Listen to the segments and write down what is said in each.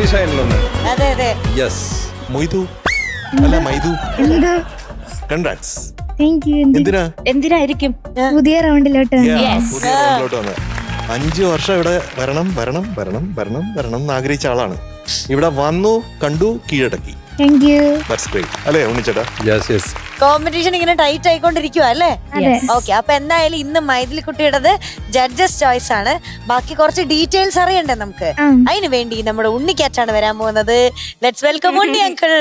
English ആയല്ലോ. അതെ അതെ. യെസ്. മൊയ്തു അല്ല മൈദു. കൺഗ്രാറ്റ്സ്. എന്തിനായിരിക്കും പുതിയ റൗണ്ടിലോട്ട് പുതിയ റൗണ്ടിലോട്ട് വന്നത്. 5 വർഷം ഇവിടെ വരണം വരണം വരണം വരണം വരണം എന്ന് ആഗ്രഹിച്ച ആളാണ്. ഇവിടെ വന്നു, കണ്ടു, കീഴടക്കി. അല്ലേ ഉണ്ണിച്ചേട്ടാ? കോമ്പറ്റീഷൻ ഇങ്ങനെ ടൈറ്റ് ആയിക്കൊണ്ടിരിക്കുക അല്ലേ? ഓക്കെ, അപ്പൊ എന്തായാലും ഇന്ന് മൈഥിലിക്കുട്ടിയുടേത് ജഡ്ജസ് ചോയ്സ് ആണ്. ബാക്കി കുറച്ച് ഡീറ്റെയിൽസ് അറിയണ്ടേ നമുക്ക്? അതിനു വേണ്ടി നമ്മുടെ ഉണ്ണിക്കാറ്റാണ് വരാൻ പോകുന്നത്. Let's welcome Unni uncle.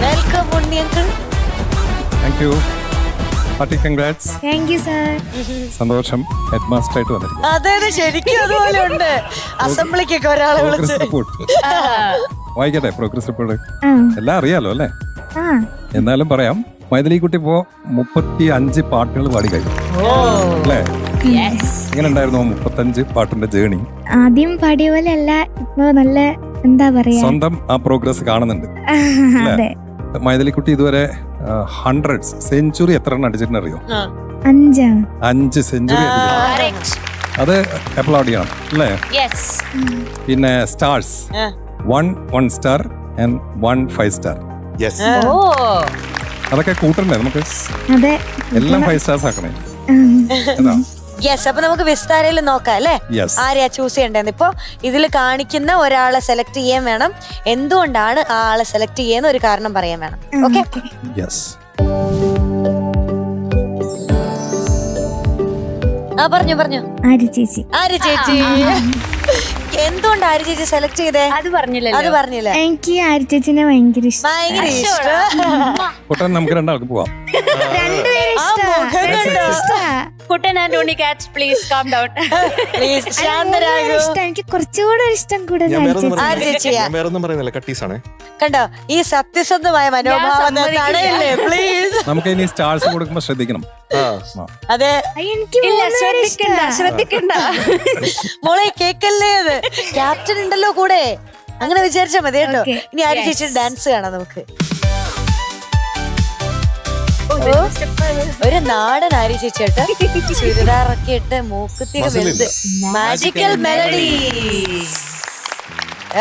Welcome Unni uncle. Thank you. Congrats. Thank you sir. സന്തോഷം. ഹെഡ് മാസ്റ്റർ ആയിട്ട് വന്നിരിക്കും. അതെ അതെ, ശരിക്കും അതുപോലെ ഉണ്ട്. അസംബ്ലിക്കൊക്കെ ഒരാളെ വിളിച്ച് വായിക്കട്ടെ പ്രോഗ്രസ് റിപ്പോർട്ട്. എല്ലാം അറിയാലോ അല്ലേ? എന്നാലും പറയാം. മൈഥിലിക്കുട്ടി ഇപ്പോ 35 പാട്ടുകൾ പാടി കഴിഞ്ഞു അല്ലേ? എങ്ങനെ ഉണ്ടായിരുന്നു 35 പാട്ടിന്റെ ജേണി? ആദ്യം പാടിയ പോലെ അല്ല, ഇപ്പൊ നല്ല എന്താ പറയാ, സ്വന്തം ആ പ്രോഗ്രസ് കാണുന്നുണ്ട്. മൈഥിലിക്കുട്ടി ഇതുവരെ ഹൺഡ്രഡ്സ് സെഞ്ചുറി എത്ര എണ്ണം അടിച്ചിട്ടുണ്ട് അറിയോ? 5 സെഞ്ചുറി. അത് അപ്ലോഡ് ചെയ്യണം അല്ലേ? പിന്നെ സ്റ്റാർസ് 1 സ്റ്റാർ ആൻഡ് 1 5 സ്റ്റാർ. അതൊക്കെ കൂട്ടണ്ടേ നമുക്ക്? എല്ലാം 5 സ്റ്റാർസ് ആക്കണേ. യെസ്. അപ്പൊ നമുക്ക് വിസ്താരയിൽ നോക്കാം അല്ലേ, ആരെയാ ചൂസ് ചെയ്യേണ്ടത്. ഇപ്പൊ ഇതിൽ കാണിക്കുന്ന ഒരാളെ സെലക്ട് ചെയ്യാൻ വേണം. എന്തുകൊണ്ടാണ് ആ ആളെ സെലക്ട് ചെയ്യുന്ന ഒരു കാരണം പറയാൻ വേണം. ഓക്കെ, പറഞ്ഞു പറഞ്ഞു. ആര്യ ചേച്ചി. എന്തുകൊണ്ട് ആര്യ ചേച്ചി സെലക്ട് ചെയ്തേ? അത് പറഞ്ഞില്ല. എനിക്ക് ആര്യ ചേച്ചിനെ ഭയങ്കര ഇഷ്ടം. നമുക്ക് രണ്ടാൾക്ക് പോവാം. കുട്ടൻ ആൻഡ് ഉണ്ണി കാറ്റ് പ്ലീസ് കാം ഡൗൺ. എനിക്ക് കുറച്ചുകൂടെ ഇഷ്ടം കണ്ടോ ഈ സത്യസന്ധമായ മനോഭാവം. നമുക്ക് ഇനി സ്റ്റാർസ് കൊടുക്കുമ്പോ ശ്രദ്ധിക്കണം. അതെ, ശ്രദ്ധിക്കണ്ട മോളെ കേക്കല്ലേ. അത് ക്യാപ്റ്റൻ ഉണ്ടല്ലോ കൂടെ, അങ്ങനെ വിചാരിച്ചാ മതി കേട്ടോ. ഇനി ആര്യ ചേച്ചിയുടെ ഡാൻസ് കാണാം നമുക്ക്. ഒരു നാടൻ ആര്യ ചേച്ചിട്ട് ചുരിദാറൊക്കെ ഇട്ട് മൂക്കുത്തി വെളുത്ത് magical melody.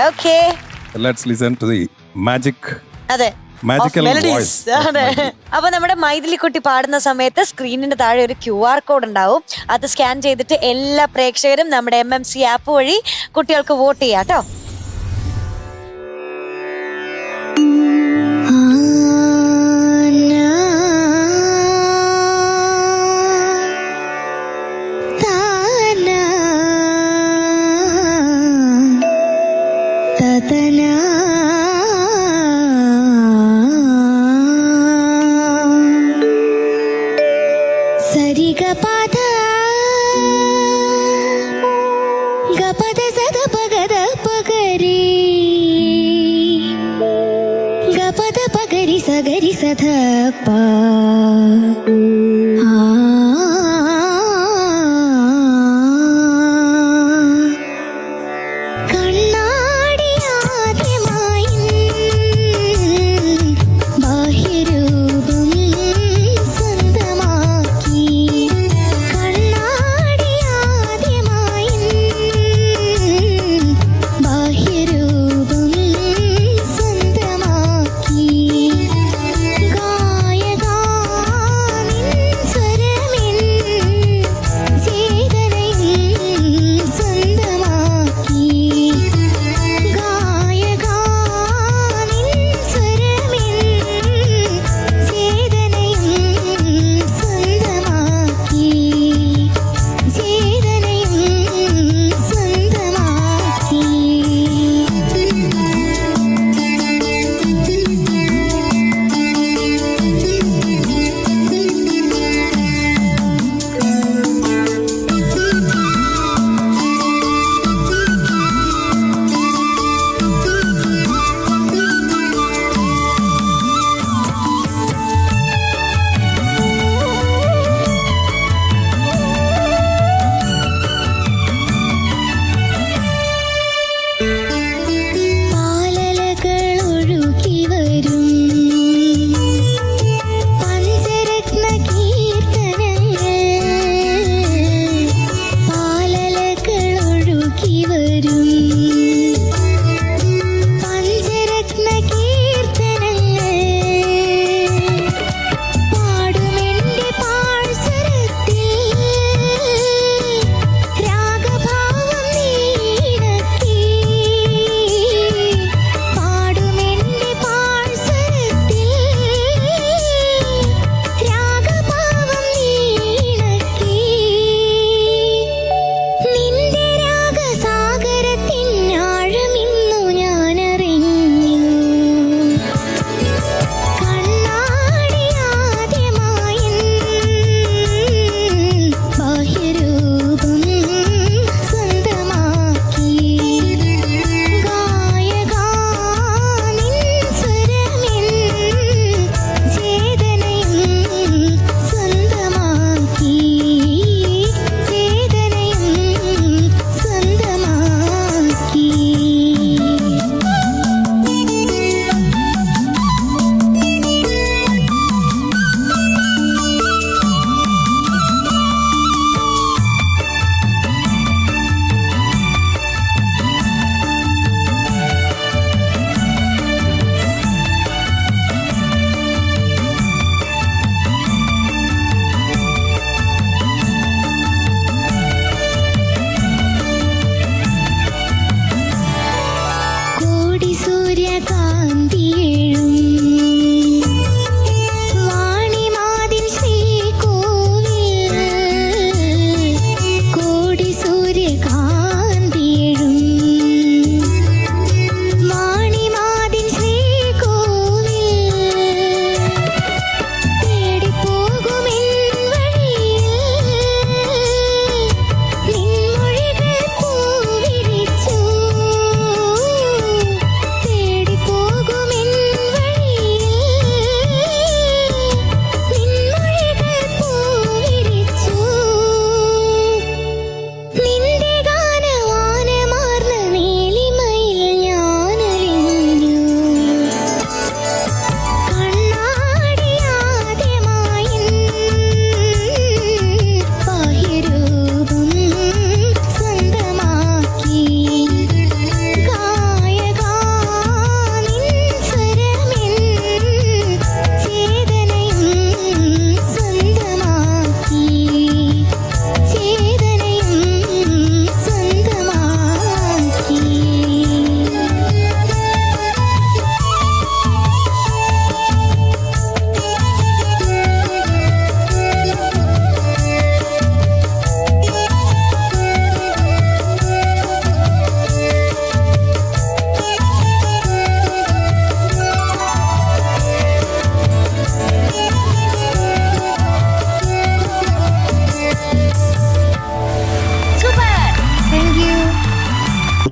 Okay, let's listen to the magic. അതെ, മാജിക്കൽ വോയിസ്. അതെ. അപ്പൊ നമ്മുടെ മൈഥിലിക്കുട്ടി പാടുന്ന സമയത്ത് സ്ക്രീനിന്റെ താഴെ ഒരു QR കോഡ് ഉണ്ടാവും. അത് സ്കാൻ ചെയ്തിട്ട് എല്ലാ പ്രേക്ഷകരും നമ്മുടെ MMC ആപ്പ് വഴി കുട്ടികൾക്ക് വോട്ട് ചെയ്യാം കേട്ടോ. സഗരി സധ പ സ്വരം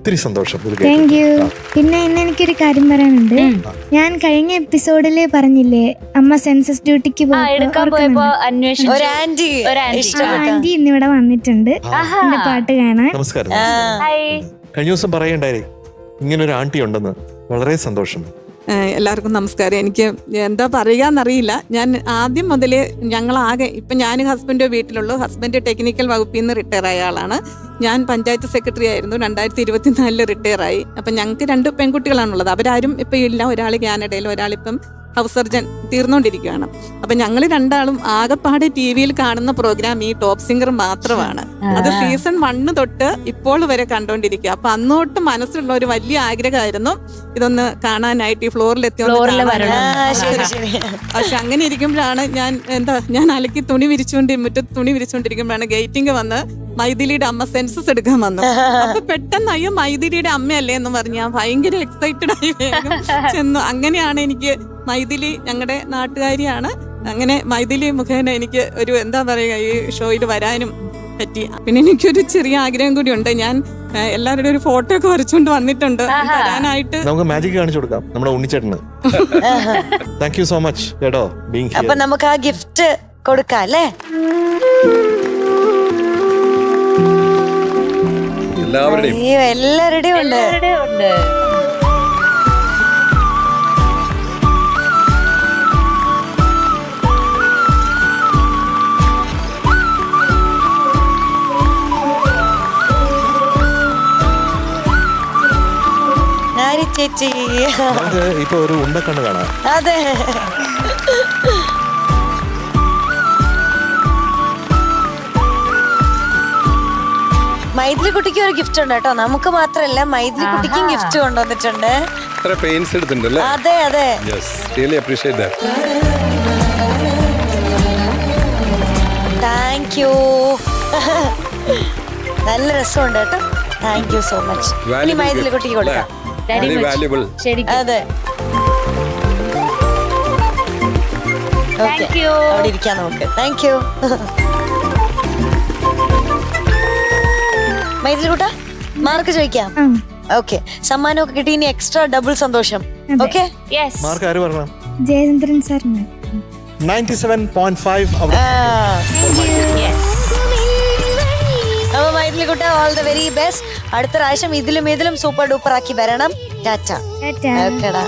ഒത്തിരി സന്തോഷം ഇത് താങ്ക് യു. കേട്ടിട്ട്. പിന്നെ ഇന്ന് എനിക്കൊരു കാര്യം പറയാനുണ്ട്. ഞാൻ കഴിഞ്ഞ എപ്പിസോഡില് പറഞ്ഞില്ലേ അമ്മ സെൻസസ് ഡ്യൂട്ടിക്ക് എടുക്കാൻ പോയപ്പോ അന്വേഷിച്ചു ഒരു ആന്റി ആന്റി ഇന്നിവിടെ വന്നിട്ടുണ്ട് എന്റെ പാട്ട് കാണാൻ. നമസ്കാരം. ഹായ്. കഴിഞ്ഞ ദിവസം പറയണ്ടായി ഇങ്ങനൊരു ആന്റി ഉണ്ടെന്ന്. വളരെ സന്തോഷം. എല്ലാവർക്കും നമസ്കാരം. എനിക്ക് എന്താ പറയുകയെന്നറിയില്ല. ഞാൻ ആദ്യം മുതലേ ഞങ്ങളാകെ ഇപ്പം ഞാൻ ഹസ്ബൻഡ് വീട്ടിലുള്ളൂ. ഹസ്ബൻഡ് ടെക്നിക്കൽ വകുപ്പിൽ നിന്ന് റിട്ടയർ ആയ ആളാണ്. ഞാൻ പഞ്ചായത്ത് സെക്രട്ടറി ആയിരുന്നു. 2024 റിട്ടയർ ആയി. അപ്പം ഞങ്ങൾക്ക് 2 പെൺകുട്ടികളാണുള്ളത്. അവരാരും ഇപ്പം ഇല്ല. ഒരാൾ കാനഡയിൽ, ഒരാളിപ്പം ഹൗസ് സർജൻ തീർന്നുകൊണ്ടിരിക്കുകയാണ്. അപ്പം ഞങ്ങൾ രണ്ടാളും ആകെപ്പാടെ TV-യിൽ കാണുന്ന പ്രോഗ്രാം ഈ ടോപ്പ് സിംഗർ മാത്രമാണ്. അത് സീസൺ 1 തൊട്ട് ഇപ്പോൾ വരെ കണ്ടോണ്ടിരിക്കുക. അപ്പൊ അന്നോട്ട് മനസ്സിലുള്ള ഒരു വലിയ ആഗ്രഹമായിരുന്നു ഇതൊന്ന് കാണാനായിട്ട്, ഈ ഫ്ലോറിലെത്തി. പക്ഷെ അങ്ങനെ ഇരിക്കുമ്പോഴാണ് ഞാൻ അലക്കി മുറ്റത്ത് തുണി വിരിച്ചുകൊണ്ടിരിക്കുമ്പോഴാണ് ഗേറ്റിംഗ് വന്ന് മൈഥിലിയുടെ അമ്മ സെൻസസ് എടുക്കാൻ വന്നു. അപ്പൊ പെട്ടെന്ന് അയ്യോ മൈഥിലിയുടെ അമ്മയല്ലേ എന്ന് പറഞ്ഞ് ഞാൻ ഭയങ്കര എക്സൈറ്റഡ് ആയി വേഗം ചെന്നു. അങ്ങനെയാണ് എനിക്ക് മൈഥിലി ഞങ്ങളുടെ നാട്ടുകാരിയാണ്. അങ്ങനെ മൈഥിലി മുഖേന എനിക്ക് ഒരു എന്താ പറയുക ഈ ഷോയിൽ വരാനും പറ്റി. പിന്നെ എനിക്കൊരു ചെറിയ ആഗ്രഹം കൂടി ഉണ്ട്. ഞാൻ എല്ലാവരുടെ ഒരു ഫോട്ടോ ഒക്കെ വരച്ചുകൊണ്ട് വന്നിട്ടുണ്ട് തരാനായിട്ട്. നമുക്ക് മാജിക് കാണിച്ചു കൊടുക്കാം നമ്മുടെ ഉണ്ണിച്ചേട്ടന്. താങ്ക് യു സോ മച്ച് കേട്ടോ ബീങ് ഹിയർ. അപ്പൊ നമുക്ക് ആ ഗിഫ്റ്റ് കൊടുക്കാം അല്ലേ? എല്ലാവരുടെയും അയ്യോ എല്ലാവരുടെയും ഉണ്ട്. ഉണ്ട്. ചേച്ചി നമുക്ക് ഇപ്പൊ ഒരു ഉണ്ടക്കണ്ണ് കാണാം. അതെ. മൈഥിലി കുട്ടിക്ക് ഒരു ഗിഫ്റ്റ് ഉണ്ട് കേട്ടോ. നമുക്ക് മാത്രല്ല മൈഥിലി കുട്ടിക്കും ഗിഫ്റ്റ് കൊണ്ടുവന്നിട്ടുണ്ട്. ഇത്ര പെയിൻസ് എടുത്തിട്ടുണ്ടല്ലേ? അതെ അതെ. Yes, really appreciate that. Thank you. നല്ല രസമുണ്ട് കേട്ടോ. Thank you so much. ഇനി മൈഥിലി കുട്ടിക്ക് കൊടുക്കാം. Very valuable. അതെ. Thank you. അവിടെ ഇരിക്കാം നമുക്ക്. Thank you. Maithili Kutta mark ചോദിക്കാം. ഓക്കെ. സമ്മാനമൊക്കെ കിട്ടി. ഇനി എക്സ്ട്രാ ഡബിൾ സന്തോഷം. ഓക്കെ. യെസ്. മാർക്ക് ആര് പറഞ്ഞു? ജയചന്ദ്രൻ സാറിന് 97.5. അപ്പൊ മൈഥിലി കുട്ട ഓൾ ദ വെരി ബെസ്റ്റ്. അടുത്ത പ്രാവശ്യം ഇതിലും സൂപ്പർ ഡൂപ്പർ ആക്കി വരണം. ടാറ്റ. ടാറ്റ. ഓക്കെടാ.